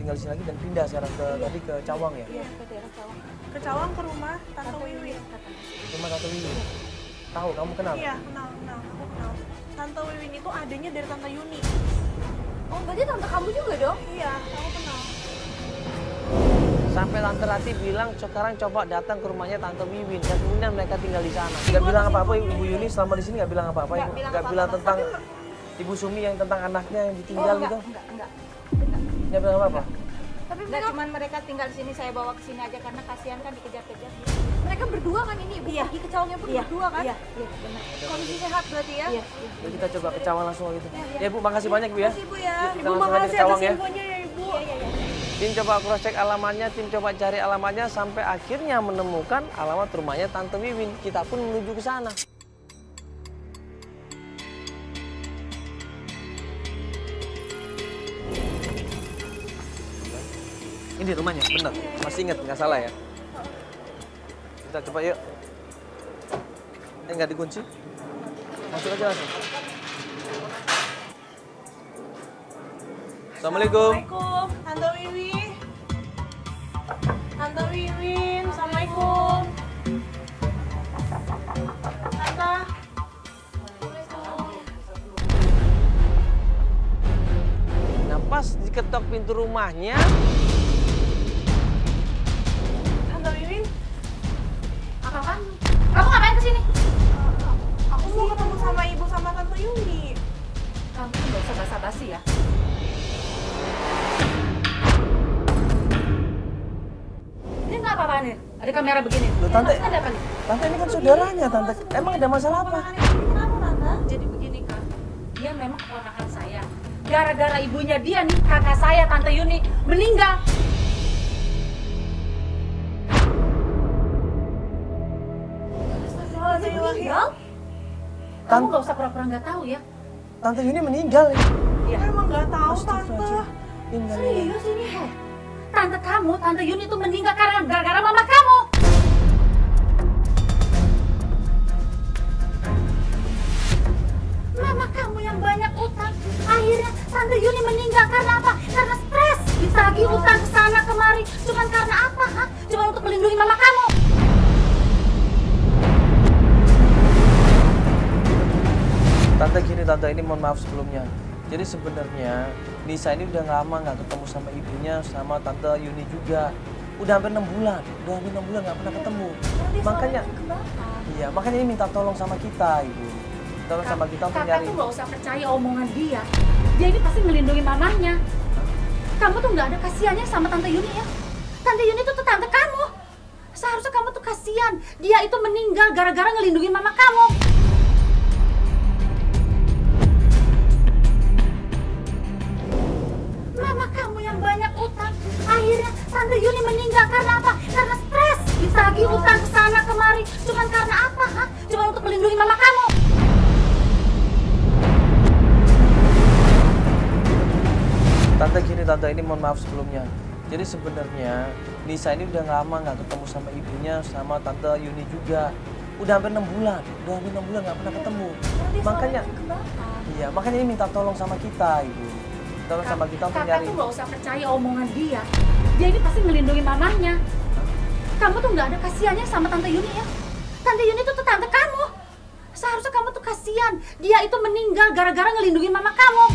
tinggal di sini lagi dan pindah sekarang ke tadi ke Cawang ya? Iya, ke daerah Cawang. Ke Cawang ke rumah Tante Wiwin. Rumah Tante Wiwin. Tahu, kamu kenal? Iya, kenal. Aku kenal. Tante Wiwin itu adanya dari Tante Yuni. Oh, berarti tante kamu juga dong? Iya, aku kenal. Sampai Tante Rati bilang sekarang coba datang ke rumahnya Tante Wiwin dan kemudian mereka tinggal di sana. Nggak bilang apa-apa Ibu Yuni selama di sini nggak bilang apa-apa? Nggak bilang tentang Ibu Sumi yang tentang anaknya yang ditinggal gitu? Enggak. Nggak bilang apa-apa? Tapi Enggak, cuman mereka tinggal di sini, saya bawa ke sini aja karena kasihan kan dikejar-kejar. mereka berdua kan ini, Ibu pergi ke Cawangnya pun berdua kan? Iya, benar. Kondisi sehat berarti ya? Iya. Yuk kita coba ke Cawang langsung gitu. Ya Bu, makasih banyak Bu ya. Makasih Bu ya. Yuk, kita Ibu langsung aja ke makasih Cawang atas ya. infonya ya Ibu. Iya. Tim coba cross check alamatnya, tim coba cari alamatnya sampai akhirnya menemukan alamat rumahnya Tante Wiwin. Kita pun menuju ke sana. Ini rumahnya, benar. Masih ingat, nggak salah ya? Kita coba yuk. Nggak dikunci. Masuk aja langsung. Assalamualaikum. Assalamualaikum, Tante Wiwin. Tante Wiwin, Assalamualaikum. Tante. Nah pas diketok pintu rumahnya, Tante Wiwin, Apaan? Kamu ngapain kesini? aku mau ketemu sama Ibu sama Tante Yuni. Kamu nggak usah basa-basi ya. Ini nggak apa-apa nih, ada kamera begini. Loh, Tante. Maksudnya ada apa nih? Tante ini kan saudaranya, Tante. Emang ada masalah apa? Kenapa Tante? Jadi begini Kak, dia memang keponakan saya. Gara-gara ibunya dia nih, kakak saya, Tante Yuni, meninggal. Meninggal? Kamu nggak usah pura-pura nggak tahu ya. Tante Yuni meninggal ya? Iya. Emang nggak tahu Tante. Astagfirullahaladzim. Innalillahi. Serius ini? Tante kamu, Tante Yuni itu meninggal karena gara-gara mama kamu. Mama kamu yang banyak utang. Akhirnya Tante Yuni meninggal karena apa? Karena stres. Ditagih utang ke sana kemari. Cuman karena apa? Hah? Cuma untuk melindungi mama kamu. Tante gini Tante, ini mohon maaf sebelumnya. Jadi sebenarnya Nisa ini udah lama nggak ketemu sama ibunya, sama Tante Yuni juga. Udah hampir 6 bulan, nggak pernah ketemu. Makanya, iya makanya ini minta tolong sama kita Ibu. Tolong sama kita untuk Kakak nyari. tuh nggak usah percaya omongan dia. Dia ini pasti melindungi mamanya. Kamu tuh nggak ada kasihannya sama Tante Yuni ya. Tante Yuni itu tuh tante kamu. Seharusnya kamu tuh kasihan. Dia itu meninggal gara-gara ngelindungi mama kamu. Mama kamu yang banyak utang. Akhirnya Tante Yuni meninggal karena apa? Karena stres. Ditagih utang ke sana kemari. Cuman karena apa? Hah? Cuma untuk melindungi mama kamu. Tante gini Tante, ini mohon maaf sebelumnya. Jadi sebenarnya Nisa ini udah lama nggak ketemu sama ibunya, sama Tante Yuni juga. Udah hampir 6 bulan, nggak pernah ketemu. Makanya, iya makanya ini minta tolong sama kita Ibu. Tolong sama kita untuk Kakak nyari. tuh nggak usah percaya omongan dia. Dia ini pasti melindungi mamanya. Kamu tuh nggak ada kasihannya sama Tante Yuni ya. Tante Yuni itu tuh tante kamu. Seharusnya kamu tuh kasihan. Dia itu meninggal gara-gara ngelindungi mama kamu.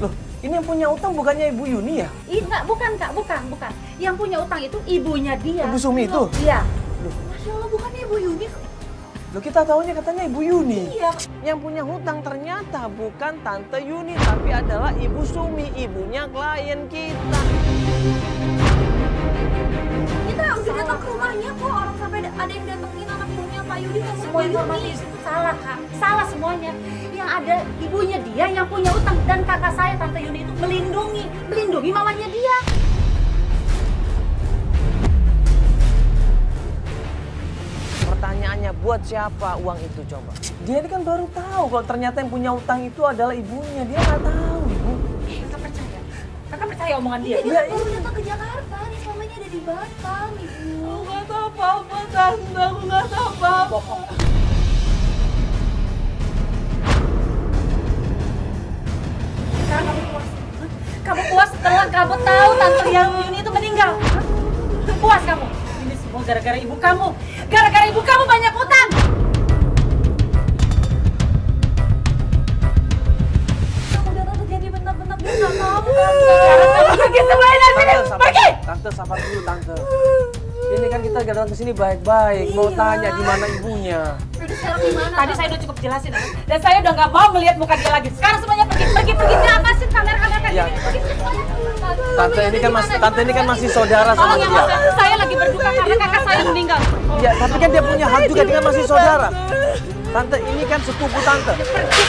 Loh, ini yang punya utang bukannya Ibu Yuni ya? Enggak, bukan Kak, bukan. Yang punya utang itu ibunya dia. Ibu Sumi itu? Iya. Masya Allah, bukannya Ibu Yuni? Loh kita tahunya katanya Ibu Yuni. Iya. Yang punya hutang ternyata bukan Tante Yuni, tapi adalah Ibu Sumi, ibunya klien kita. Kita udah datang ke rumahnya kok, orang sampai ada yang datengin anak ibunya Pak Yudi sama Semua Bu informasi Yuni. itu salah Kak. Salah semuanya. Yang ada ibunya dia yang punya utang dan kakak saya Tante Yuni itu melindungi mamanya dia. Pertanyaannya buat siapa uang itu coba? Dia ini kan baru tahu kalau ternyata yang punya utang itu adalah ibunya. Dia nggak tahu Ibu. Kakak percaya? Kakak percaya omongan dia? Dia baru datang ke Jakarta, nih selamanya ada di Batam, Ibu. Aku nggak tahu apa-apa Tante, aku nggak tahu apa-apa. Sekarang kamu puas? Hah? Kamu puas setelah kamu tahu tante yang Yuni itu meninggal? Hah? Puas kamu? Ini semua gara-gara ibu kamu. Gara-gara ibu kamu banyak utang. Kamu udah tante jadi benar-benar dia nggak mau kan? Sekarang kamu pergi semuanya sini. Pergi! Tante sabar dulu tante. Ini kan kita datang ke sini baik-baik, mau tanya di mana ibunya. Jadi sekarang gimana? Tadi saya udah cukup jelasin, dan saya udah nggak mau melihat muka dia lagi. Sekarang semuanya pergi. Jangan sih kamera-kamera kayak Ya. gini. Pergi semuanya. Tante ini kan masih saudara sama Tolong ya dia. mas, saya lagi berduka karena kakak saya meninggal. Ya, tapi kan dia punya hak juga, dia kan masih saudara. Tante ini kan sepupu tante.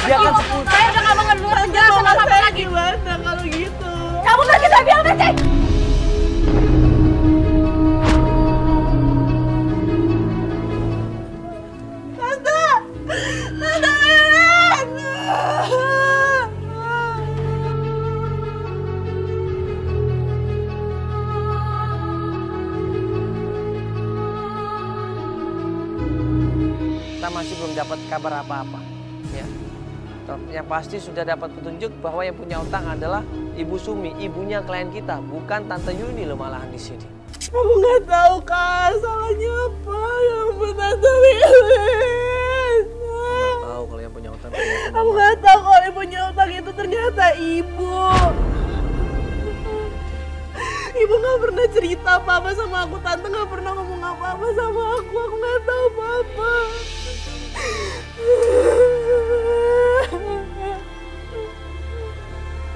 Dia kan sepupu. Saya udah nggak mau ngeluar penjelasan apa lagi. Gimana kalau gitu? Kamu pergi, saya bilang pergi. Kita masih belum dapat kabar apa-apa. Ya. Yang pasti sudah dapat petunjuk bahwa yang punya utang adalah Ibu Sumi, ibunya klien kita, bukan Tante Yuni loh malahan di sini. Aku nggak tahu kak, salahnya apa yang benar Wiwin. Tahu kalau yang punya utang. Aku nggak tahu kalau yang punya utang itu ternyata ibu. Ibu nggak pernah cerita apa-apa sama aku, tante nggak pernah ngomong apa-apa sama aku nggak tahu apa-apa.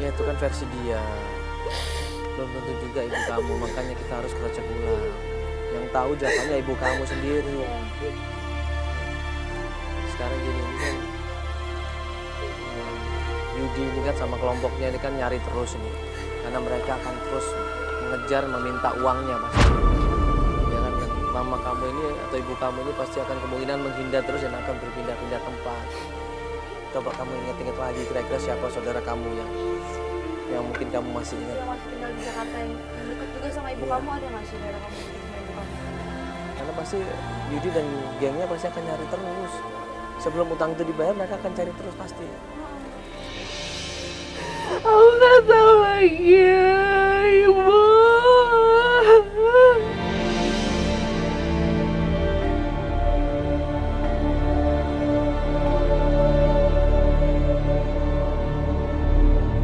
Ya itu kan versi dia. Belum tentu juga ibu kamu, makanya kita harus kerocok ulang. Yang tahu jawabannya ibu kamu sendiri. Sekarang gini ini kan Yudi ini kan sama kelompoknya ini kan nyari terus ini. Karena mereka akan terus mengejar meminta uangnya pasti. Ya kan, dan mama kamu ini atau ibu kamu ini pasti akan kemungkinan menghindar terus dan akan berpindah-pindah tempat. Coba kamu ingat-ingat lagi kira-kira siapa saudara kamu yang mungkin kamu masih ingat. Yang masih tinggal di Jakarta yang dekat juga sama ibu kamu, ada nggak sih daerah kamu dekat sama ibu kamu? Karena pasti Yudi dan gengnya pasti akan nyari terus. Sebelum utang itu dibayar mereka akan cari terus pasti. Aku nggak tahu lagi, ibu.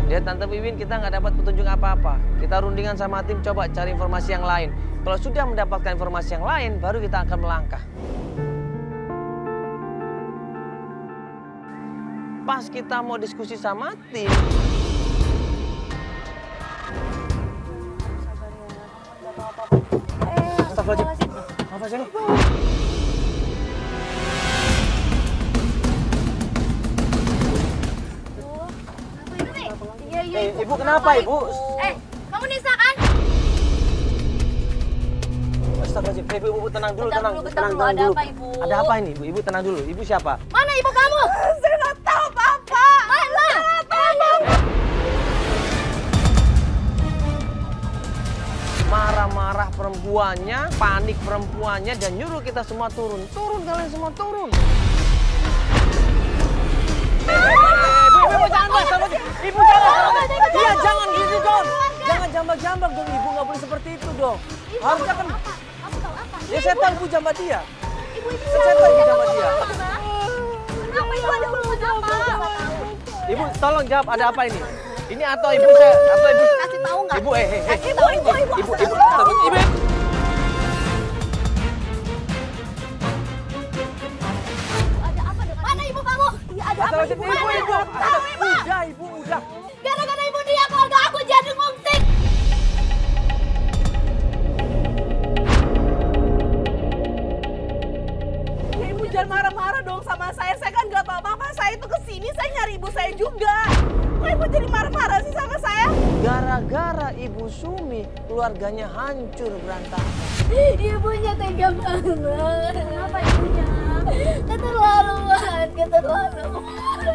Lihat Tante Wiwin, kita nggak dapat petunjuk apa-apa. Kita rundingan sama tim coba cari informasi yang lain. Kalau sudah mendapatkan informasi yang lain, baru kita akan melangkah. Pas kita mau diskusi sama tim, Astagfirullahaladzim. Apa sih? Iya, Ibu kenapa, Ibu? Kamu Nisa kan? Astagfirullahaladzim. Ibu tenang dulu, Bentar tenang dulu, bentar dulu. Ada dulu. apa, Ibu? Ada apa ini, Ibu? Ibu tenang dulu. Ibu siapa? Mana ibu kamu? Saya nggak tahu apa-apa. Mana? Marah-marah perempuannya, panik perempuannya, dan nyuruh kita semua turun. Turun, kalian semua turun. Ibu jangan basah, Ibu jangan. Iya, jangan gitu dong. Jangan jambak-jambak dong, Ibu nggak boleh seperti itu dong. Harusnya kan. Kamu tahu apa? Ya saya tahu Ibu jambak dia. Ibu itu Saya tahu Ibu jambak dia. Kenapa ibu ada hubungan apa? Ibu tolong jawab, ada apa ini? Ini atau Ibu saya atau Ibu? Kasih tahu nggak? Ibu, Kasih tahu ibu. Ibu. Ada apa dengan mana ibu kamu? Iya ada apa ibu? Ibu. Tahu ibu. Ibu udah. Gara-gara ibu dia keluarga aku jadi ngungsing. Ya ibu jangan marah-marah dong sama saya. Saya kan nggak tahu apa-apa. Saya itu kesini, saya nyari ibu saya juga. Kok ibu jadi marah-marah sih sama saya? Gara-gara Ibu Sumi, keluarganya hancur berantakan. Ibunya tega banget. Kenapa ibunya? Keterlaluan.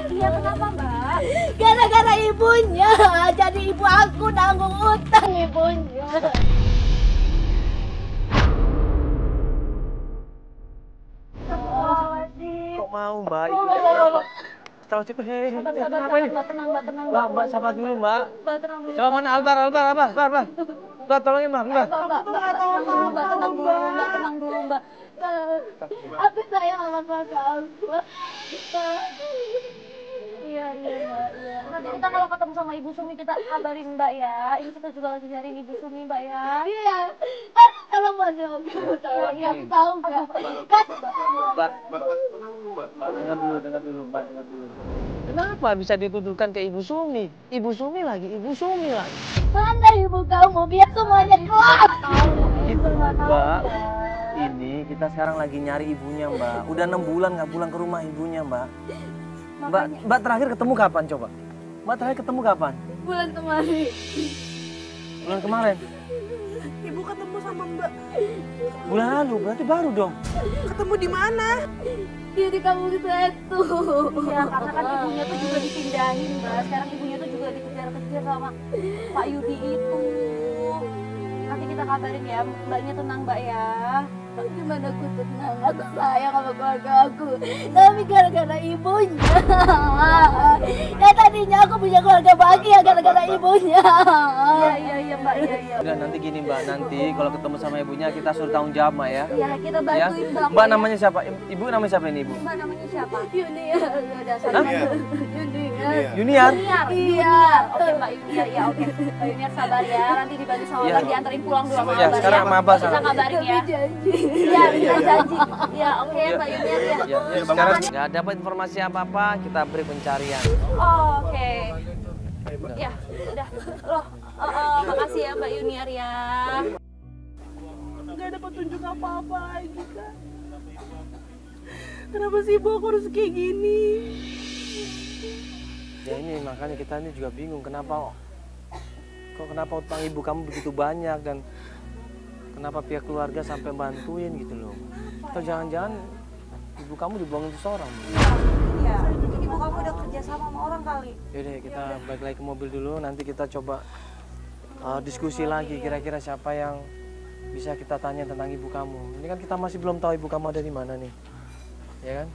Iya kenapa mbak? Gara-gara ibunya. Jadi ibu aku nanggung utang ibunya. Kok mau Mbak? Tahu sih, hei. Mbak, Apa ini? Mbak, tenang, Mbak, tenang, Mbak, sabar dulu, Mbak. Mbak, tenang dulu. Coba mana Albar. Mbak, tolongin, Mbak. Mbak, tenang dulu, Mbak. Aku sayang sama kakak. Iya, Mbak. Iya. Nanti kita kalau ketemu sama Ibu Sumi kita kabarin Mbak ya. Ini kita juga lagi nyariin Ibu Sumi, Mbak ya. Iya. Kalau masih aku tahu nggak? Mbak. Dengar dulu, Mbak. Kenapa bisa dituduhkan ke Ibu Sumi? Ibu Sumi lagi. Mana ibu kamu? Biar semuanya keluar. Itu, Mbak. Ini kita sekarang lagi nyari ibunya, Mbak. Udah 6 bulan nggak pulang ke rumah ibunya, Mbak. Mbak terakhir ketemu kapan coba? Mbak terakhir ketemu kapan? Bulan kemarin. Bulan kemarin. Ibu ketemu sama Mbak. Bulan lalu, berarti baru dong. Ketemu di mana? Dia di kampung itu. Iya, karena kan ibunya tuh juga dipindahin, Mbak. Sekarang ibunya tuh juga dikejar-kejar sama Pak Yudi itu. Nanti kita kabarin ya, Mbaknya tenang, Mbak ya. Gimana aku tenang? Aku sayang sama keluarga aku. Tapi gara-gara ibunya. Ya tadinya aku punya keluarga bahagia gara-gara ibunya. Iya, Mbak. Iya. Udah nanti gini, Mbak. Nanti kalau ketemu sama ibunya kita suruh tanggung jawab, Mbak ya. Iya, kita Ya. bantuin Mbak. Mbak namanya siapa? Ibu namanya siapa ini, Ibu? Mbak namanya siapa? Yuniar. Udah Hah? Yuniar. Yuniar? Iya. Oke, Mbak Yuniar. Ya, oke. Mbak Yuniar sabar ya. Nanti dibantu sama Iya. Mbak diantarin pulang dulu sama Ya, Mbak sekarang ya. sama Abah Kita sana. kabarin ya. Iya, kita janji. Ya, oke Mbak Yuniar ya. Ya, sekarang nggak dapat informasi apa-apa, kita beri pencarian. Oke. Ya, udah. Loh, makasih ya Mbak Yuniar ya. Nggak ada petunjuk apa-apa lagi, Kak. Kenapa sih Ibu aku harus kayak gini? Ya ini makanya kita ini juga bingung kenapa utang ibu kamu begitu banyak dan kenapa pihak keluarga sampai bantuin gitu loh. Atau jangan-jangan ibu kamu dibohongin seseorang. Iya, ibu kamu udah kerja sama orang kali. Yaudah kita balik lagi ke mobil dulu, nanti kita coba diskusi lagi kira-kira siapa yang bisa kita tanya tentang ibu kamu. Ini kan kita masih belum tahu ibu kamu ada di mana nih, ya kan?